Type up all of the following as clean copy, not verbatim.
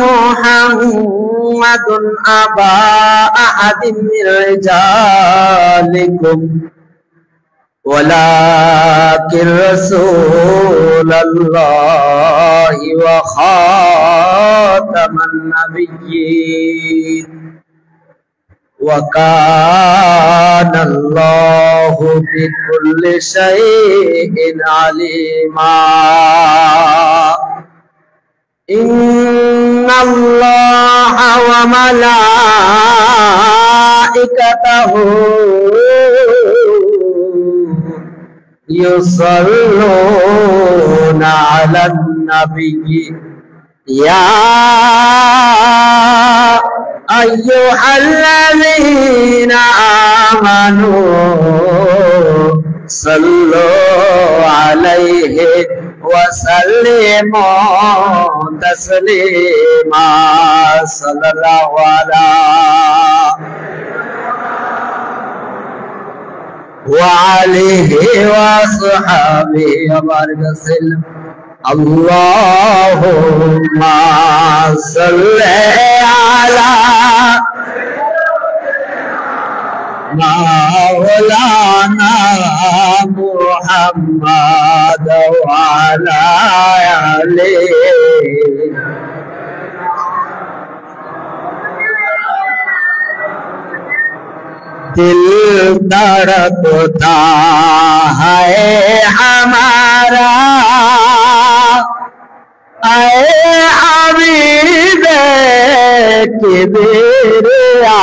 মুহাম্মাদুন আবা আহাদিন মির রিজালিকুম ওয়ালাকিন রাসূলুল্লাহি ওয়া খাতামান নাবিয়্যিন ওয়া কানাল্লাহু বিকুল্লি শাইইন আলিমা। ইন্নাল্লাহা ওয়া মালাইকাতাহু ইউসাল্লুনা আলান নাবিয়্যি ইয়া আইয়ুহাল্লাযীনা আমানু সাল্লু আলাইহি ওয়া সাল্লিমু তাসলিমা। সাল্লাল্লাহু আলা ওয়া আলিহি ওয়া সাহবিহি ওয়া বারিক ওয়াসাল্লাম। আল্লাহুম্মা সাল্লি আলা মাওলানা মুহাম্মাদ ওয়া আলা আলিহি। दिल धड़कता है हमारा ऐ हबीब किबरिया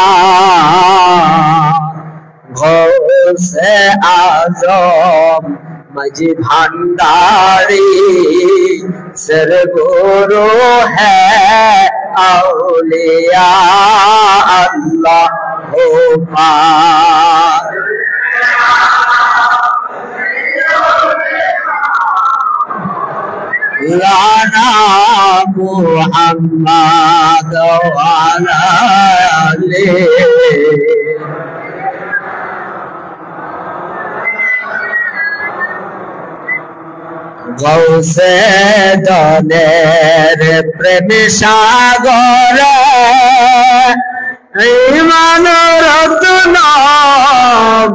गौसे आज़म मजी भंडारी सरगुरु है औलिया अल्लाह लाना मुहम्मद वाला ले गौसे दलेर प्रेम सागर ইমান রত্ন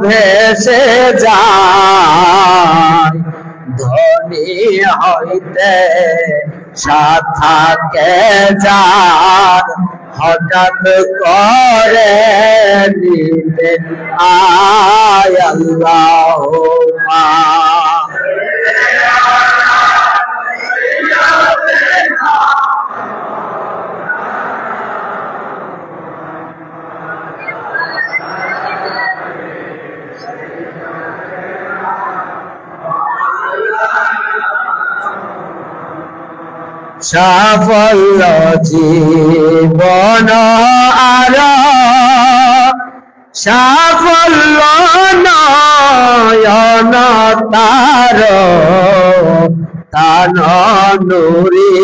ভেসে যায় ধনী হইতে সাথ থাকে যার হঠাৎ করে নিতে আয় আল্লাহুম্মা সাফল্য জীবন আর সাফল্য নয়ন তার তান নুরি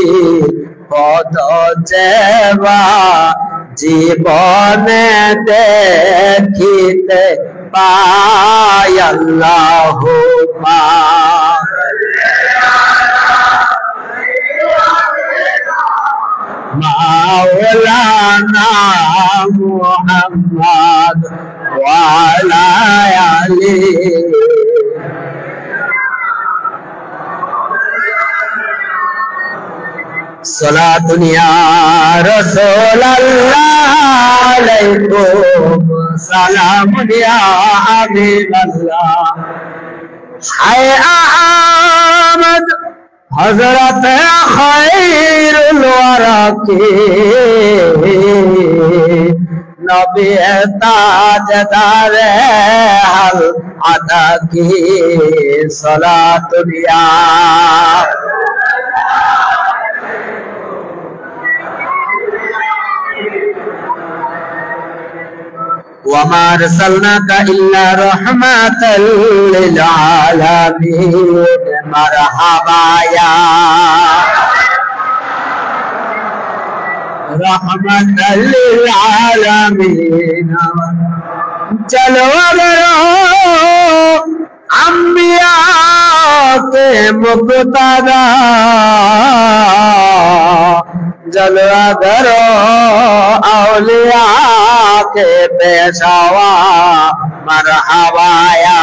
পদ যেবা জীবনে দেখিতে পায় আল্লাহুম্মা মাওলানা মুহাম্মদ ওয়া আলা আলিহি সালাতুন ইয়া রাসূলুল্লাহ আলাইকুম সালামুন ইয়া হাবিবাল্লাহ হায় আহমদ हज़रत खैरुल वरा के नबी ताजदार हल अदा की सलातुलिया वमा अरसलनाका इल्ला रहमतल लिल आलमीन मरहबा या रहमतल लिल आलमीन। चलो करो अम्बिया के मुक़्तदा जलवा करो औलिया के पेशवा मरहबाया।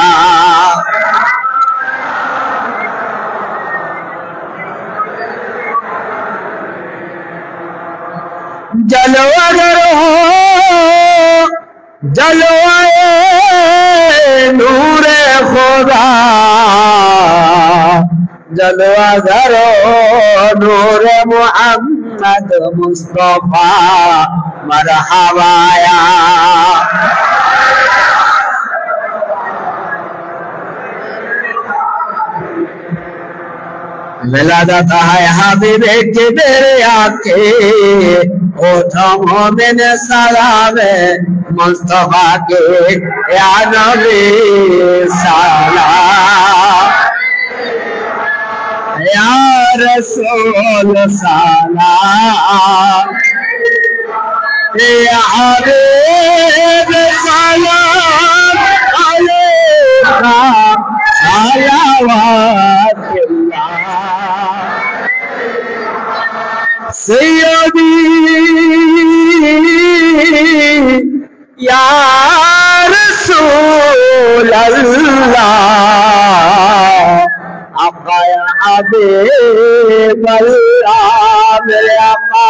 जलवा करो जलवाए नूरे खुदा, जलवा करो नूरे मोहम्मद मुस्तफा मरहबाया। मिलादत है हबीबे के मेरे आके ओठों में सलामे मुस्तफा के या नबी सलाम, या रसूल सलाम, या हबीब सलाम अलैका सलावतुल्लाह। सैयदी या रसूल अल्लाह, आका या हबीब अल्लाह, मेरे आका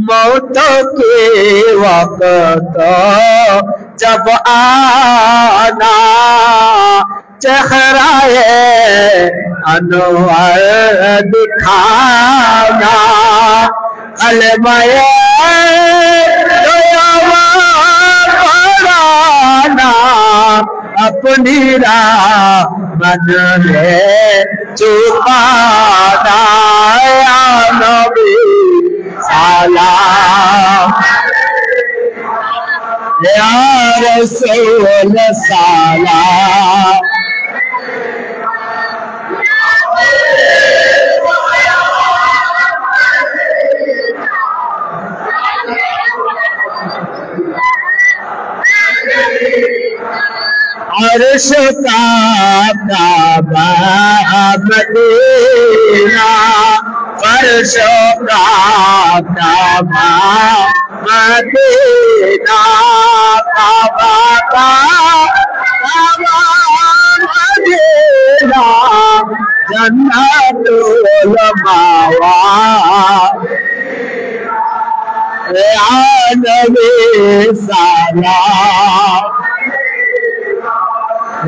मौत के वक्त जब आना चेहराए अनवर दिखाना, कलमाए पढ़ाना, अपनी राह मन में छुपाना, या नबी सलाम, या रसूल सलाम। अर्श का काबा मदीना, फर्श का काबा मदीना, काबा का काबा मदीना, जन्नतुल मावा, या नबी सलाम,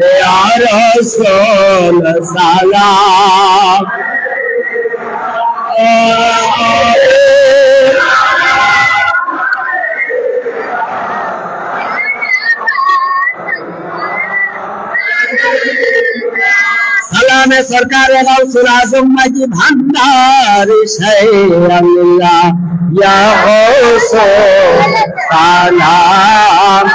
या रसूल सलाम। सलाम सरकार गौसुल आज़म की भंडारी शैअल्लाह, या गौसुल सलाम,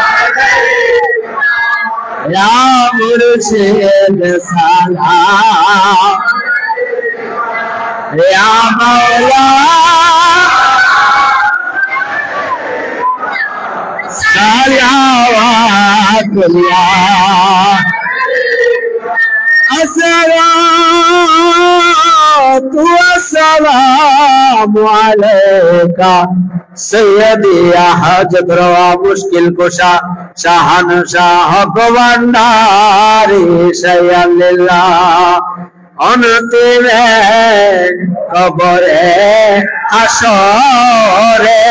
या मुर्शिद सलाम, या मौला सलावतुल्लाह। अस्सलातु वस्सलामु अलैका सैयदी या हाजत रवा मुश्किल कुशा शहनशाह भंडारी शैअल्लाह। अंतिम कब्रे हशरे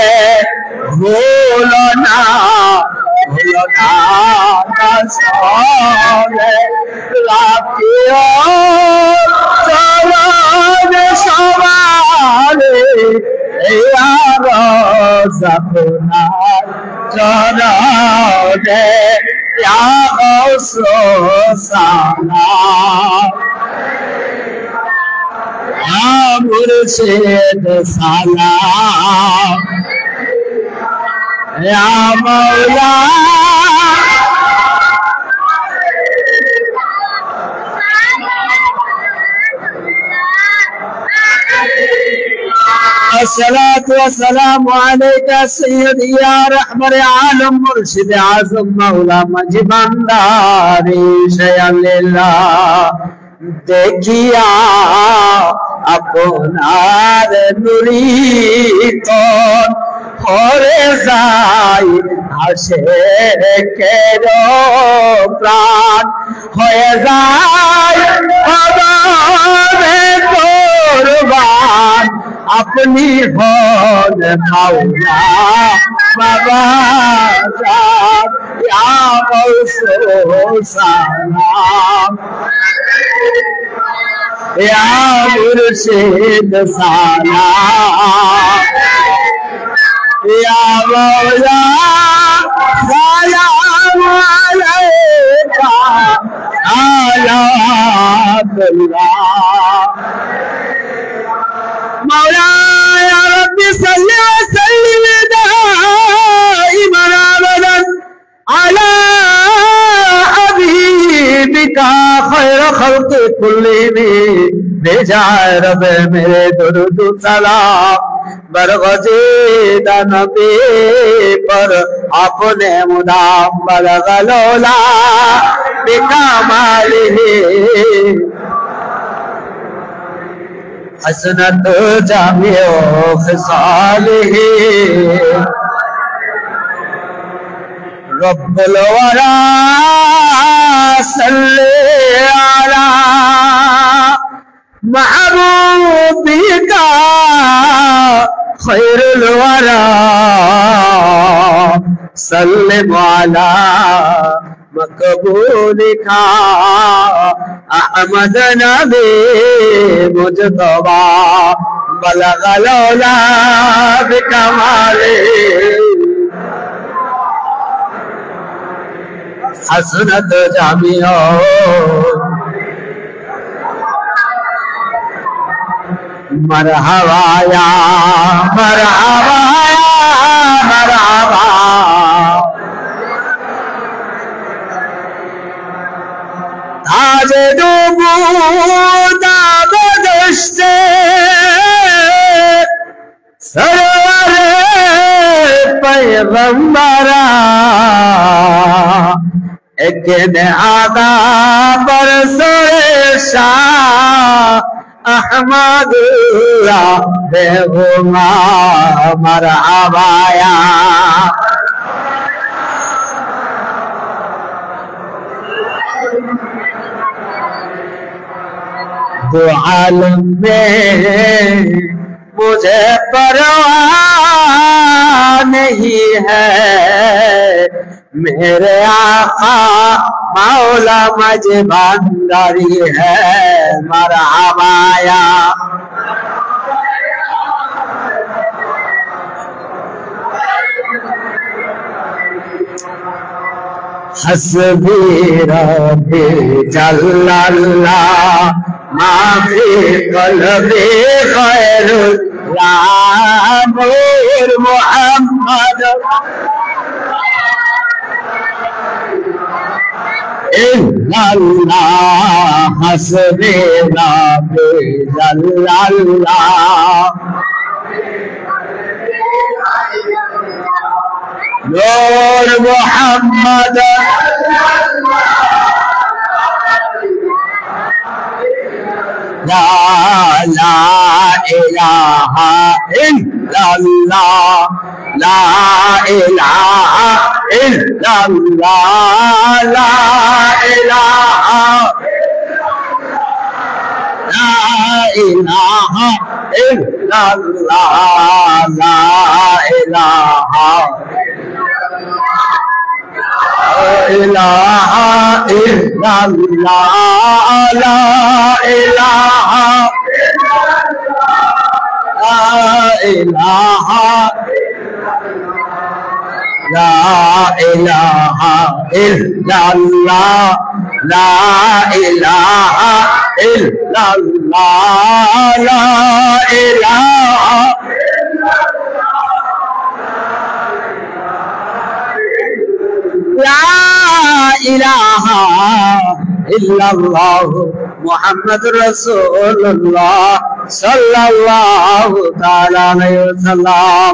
भूलो ना कसौले लाखियों सवाल सवाले या रोज़कुना चढ़ौले या गौसो सलाम, या मुर्शिद सलाम, या मौला अस्सलातु वस्सलामु अलैका सय्यदी या रहबर आलम मुर्शिद आज़म मौला मजी भंडारी शैअल्लाह। देखिया আপনার নুরি কোন হরে যাই আসে কেরো প্রাণ হয়ে যায় কোরবান আপনি হন মাওলা বাবা জান ইয়া গৌসে সালাম ইয়া মুর্শিদ সালাম ইয়া মাওলা সালাম আলাইকা সালাতুল্লাহ مولا يا رب صل وسلم دائما ابدا على حبيبك خير خلق كلهم بجائے رب میرے درود سلام برغزید نبی پر اپنے مدام بلغ لولا بکمالہ حسنت جامع خصاله رب الورى صل على محبوبك خير الورى سلم على مقبولك احمد نبی مجتبی بلغ لولا بکمالہ حسنت جامع مرحبا یا مرحبا یا مرحبا تاج دوبودا بدشتے سرور پیغمبرا ایک نے آدھا برسر شاہ احمد را بیغما مرحبا یا دو عالم میں مجھے پرواہ نہیں ہے میرے آقا مولا مجھ بندری ہے مرحبا یا حسبی ربی جل اللہ ما فی قلبی خیر اللہ نور محمد الا اللہ حسبی ربی جل اللہ نور محمد لا إله إلا الله لا إله إلا الله لا إله لا إله إلا الله لا إله إله إلا الله لا إله لا إله لا إله إلا الله لا إله إلا الله لا إله لا إله إلا الله محمد رسول الله صلى الله تعالى عليه وسلم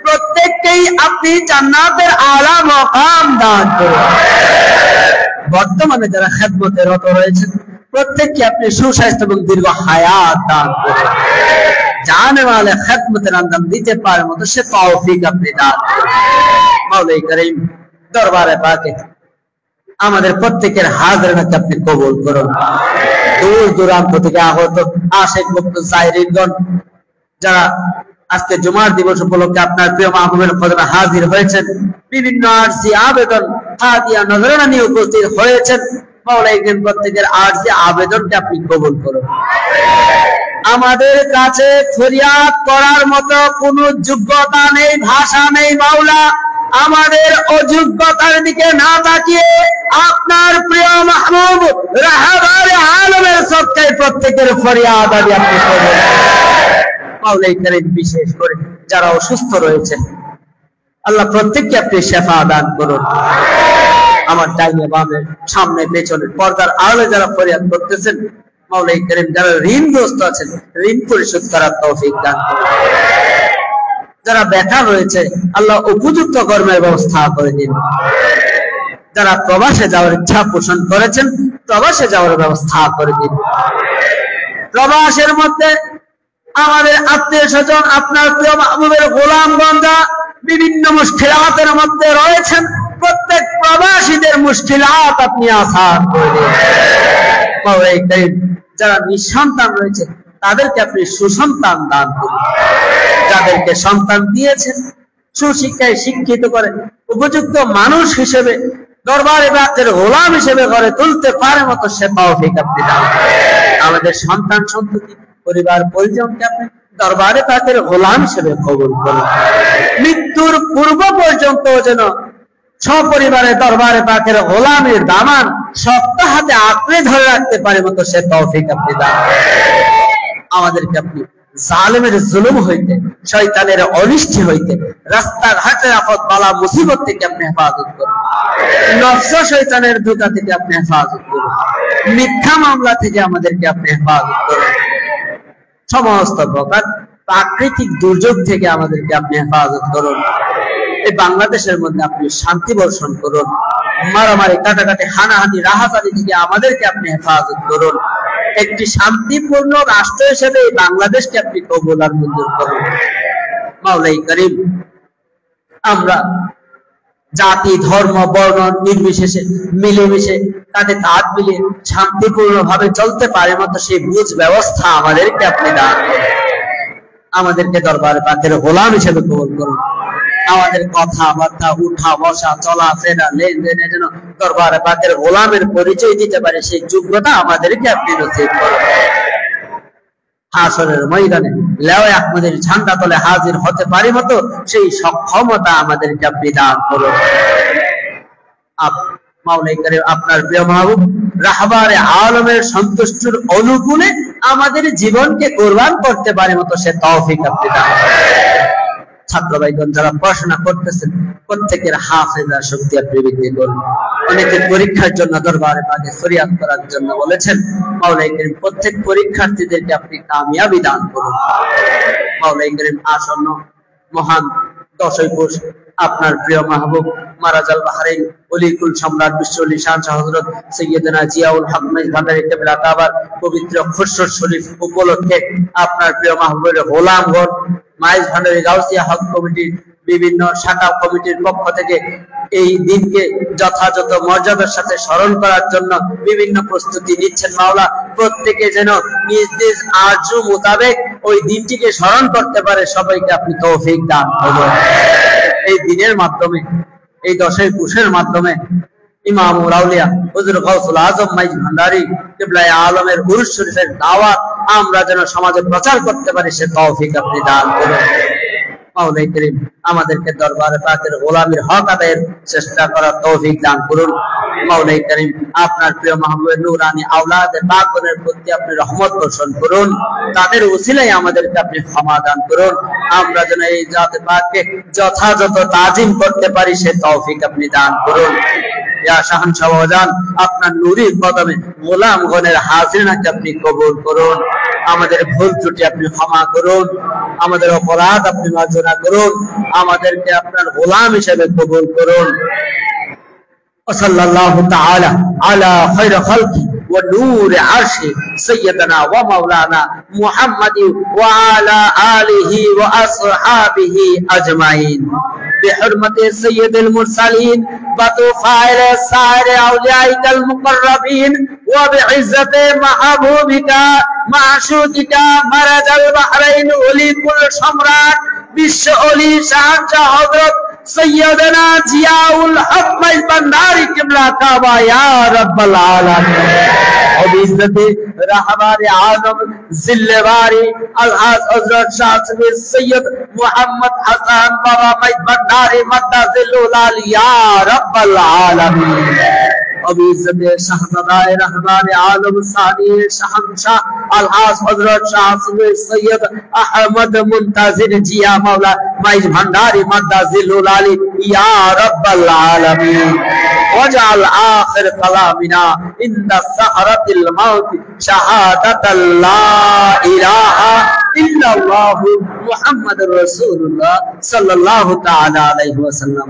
প্রত্যেককেই আপনি জান্নাতের আলা মাকাম দান করুন। বর্তমানে যারা খেদমতে রত রয়েছেন প্রত্যেককে আপনি সুস্বাস্থ্য এবং দীর্ঘ হায়াত দান করুন। জানে মালে খেদমতের আঞ্জাম দিতে পারার মতো সে তৌফিক আপনি দান করুন। মাওলাই করিম দরবারে পাকে আমাদের প্রত্যেকের হাজরানাকে আপনি কবুল করুন। দূর দূরান্ত থেকে আগত আশিক মুক্ত জাহিরিনগণ যারা আজকে জুমার দিবস উপলক্ষে আপনার প্রিয় মাহবুবের খোদমে হাজির হয়েছেন, বিভিন্ন আরজি আবেদন হাদিয়া নজরানা নিয়ে উপস্থিত হয়েছেন, মাওলাই করিম প্রত্যেকের আরজি আবেদনকে আপনি কবুল করুন। আমাদের কাছে ফরিয়াদ করার মতো কোনো যোগ্যতা নেই, ভাষা নেই মাওলা। আমাদের অযোগ্যতার দিকে না তাকিয়ে আপনার প্রিয় মাহবুব রাহবারে আলমের সবচেয়ে প্রত্যেকের ফরিয়াদ আদি আপনি করুন। মাওলাই করিম বিশেষ করে যারা অসুস্থ রয়েছে আল্লাহ প্রত্যেককে আপনি শেফা দান করুন। আমার ডাইনে বামে সামনে পেছনে পর্দার আড়ালে যারা ফরিয়াদ করতেছেন মাওলাই করিম যারা ঋণগ্রস্ত আছেন ঋণ পরিশোধ করার তৌফিক দান করুন। যারা বেকার রয়েছে আল্লাহ উপযুক্ত কর্মের ব্যবস্থা করে দিন। যারা প্রবাসে যাওয়ার ইচ্ছা পোষণ করেছেন প্রবাসে যাওয়ার ব্যবস্থা করে দিন। প্রবাসের মধ্যে আমাদের আত্মীয় স্বজন আপনার প্রিয় মাহবুবের গোলামগঞ্জা বিভিন্ন মুশকিলাতের মধ্যে রয়েছেন, প্রত্যেক প্রবাসীদের মুশকিলাত আপনি আসান করে দিন। যারা নিঃসন্তান রয়েছে তাদেরকে আপনি সুসন্তান দান করুন। যাদেরকে সন্তান দিয়েছেন সুশিক্ষায় শিক্ষিত করে উপযুক্ত মানুষ হিসেবে দরবারে বাতের গোলাম হিসেবে গড়ে তুলতে পারে মতো সে তৌফিক আপনি দান করুন। আমাদের সন্তান সন্ততি পরিবার পরিজনকে আপনি দরবারে পাকের গোলাম হিসেবে কবুল করুন। মৃত্যুর পূর্ব পর্যন্ত যেন সপরিবারে দরবারে পাকের গোলামের দামান শক্ত হাতে আঁকড়ে ধরে রাখতে পারে মতো সে তৌফিক আপনি দান করুন। আমাদেরকে আপনি জালেমের জুলুম হইতে শয়তানের অনিষ্টি হইতে রাস্তাঘাটের আফত বালা মুসিবত থেকে আপনি হেফাজত করুন। নফস শয়তানের ধোঁকা থেকে আপনি হেফাজত করুন। মিথ্যা মামলা থেকে আমাদেরকে আপনি হেফাজত করুন। সমস্ত প্রকার প্রাকৃতিক দুর্যোগ থেকে আমাদেরকে আপনি হেফাজত করুন। এই বাংলাদেশের মধ্যে আপনি শান্তি বর্ষণ করুন। মারামারি কাটাকাটি হানাহানি রাহাজানি থেকে আমাদেরকে আপনি হেফাজত করুন। একটি শান্তিপূর্ণ রাষ্ট্র হিসেবে এই বাংলাদেশকে আপনি কবুল আর মঞ্জুর করুন। মাওলাই করিম আমরা জাতি ধর্ম বর্ণ নির্বিশেষে মিলেমিশে তাতে তাঁত মিলিয়ে শান্তিপূর্ণ ভাবে চলতে পারে মতো সেই বুঝ ব্যবস্থা আমাদেরকে আপনি দান করুন। আমাদেরকে দরবারে পাকের গোলাম হিসেবে কবুল করুন। আমাদের কথাবার্তা উঠা বসা চলা ফেরা লেনদেনে যেন দরবারে পাকের গোলামের পরিচয় দিতে পারে সেই যোগ্যতা আমাদেরকে আপনি নসিব করুন। হাসরের ময়দানে লেওয়া আহমদের ঝান্ডা তলে হাজির হতে পারি মতো সেই সক্ষমতা আমাদেরকে আপনি দান করুন। মাওলাই করিম আপনার প্রিয় মাহবুব রাহবারে আলমের সন্তুষ্টির অনুকূলে আমাদের জীবনকে কোরবান করতে পারে মতো সে তৌফিক আপনি দান করুন। ছাত্র ভাইগণ যারা পড়াশোনা করতেছেন প্রত্যেকের হাফেজা শক্তি আপনি বৃদ্ধি করুন। অনেকে পরীক্ষার জন্য দরবারে পাকে ফরিয়াদ করার জন্য বলেছেন, মাওলাই করিম প্রত্যেক পরীক্ষার্থীদেরকে আপনি কামিয়াবি দান করুন। মাওলাই করিম আসন্ন মহান 10ই পৌষ আপনার প্রিয় মাহবুব মারাজাল বাহরাইন ওলিকুল সম্রাট বিশ্বলি শাহ হযরত সৈয়দনা জিয়াউল হক মাইজ ভান্ডারী কিবলা কাবার পবিত্র খুশর শরীফ উপলক্ষে আপনার প্রিয় মাহবুবের গোলামগণ মাইজ ভান্ডারী গাউসিয়া হক কমিটির বিভিন্ন শাখা কমিটির পক্ষ থেকে এই দিনকে যথাযথ মর্যাদার সাথে স্মরণ করার জন্য বিভিন্ন প্রস্তুতি নিচ্ছেন। মাওলা প্রত্যেকে যেন নিজ নিজ আরজু মোতাবেক ওই দিনটিকে স্মরণ করতে পারে, সবাইকে আপনি তৌফিক দান করুন। এই দিনের মাধ্যমে এই 10ই পৌষের মাধ্যমে ইমামুল আউলিয়া হুজুর গাউসুল আজম মাইজ ভান্ডারী কিবলা আলমের উরুস শরীফের দাওয়াত আমরা যেন সমাজে প্রচার করতে পারি সে তৌফিক আপনি দান করুন। মাওলাই করিম আমাদেরকে দরবারে পাকের গোলামির হক আদায়ের চেষ্টা করার তৌফিক দান করুন। মাওলাই করিম আপনার প্রিয় মাহবুবের নূরানি আওলাদে পাকগণের প্রতি আপনি রহমত বর্ষণ করুন, তাদের উসিলায় আমাদেরকে আপনি ক্ষমা দান করুন। আমরা যেন এই জাতে পাককে যথাযথ তাজিম করতে পারি সে তৌফিক আপনি দান করুন। ইয়া শাহনশাহ ওয়াজান আপনার নূরের কদমে গোলামগণের হাজিরাকে আপনি কবুল করুন। আমাদের ভুল ত্রুটি আপনি ক্ষমা করুন, আমাদের অপরাধ আপনি মার্জনা করুন, আমাদেরকে আপনার গোলাম হিসেবে কবুল করুন। সাল্লাল্লাহু তাআলা আলা খায়রি খালকি ওয়া নূরি আরশি সাইয়্যিদানা ওয়া মাওলানা মুহাম্মাদি ওয়া আলা আলিহি ওয়া আসহাবিহি আজমাইন بحرمة سيد المرسلين وطفائل سائر أوليائك المقربين وبعزة محبوبك معشوقك مرج البحرين ولي كل شمرات بالشؤلي شهنشاه حضرت سيدنا जियाउल हक मईज भंडारी किबला काबा या रब्बल आलमीन وبعزة रहमान आजम जिल्लेवारी अलहाज हजरत शाह सैयद मोहम्मद हसन बाबा मईज भंडारी मद्दाजिलुल आली या रब्बल आलमीन وبعزة शहज़ादाए रहमान आलम सानी शहंशाह अलहाज हजरत शाह सैयद अहमद मुंतजिर जिया मौला मईज भंडारी मद्दाजिलुल आली या रब्बल आलमीन वजअल आखिर कलामिना इंदा सहरतिल मौत शहादतल ला इलाहा इल्लल्लाहु मुहम्मदुर रसूलुल्लाह सल्लल्लाहु तआला अलैहि वसल्लम।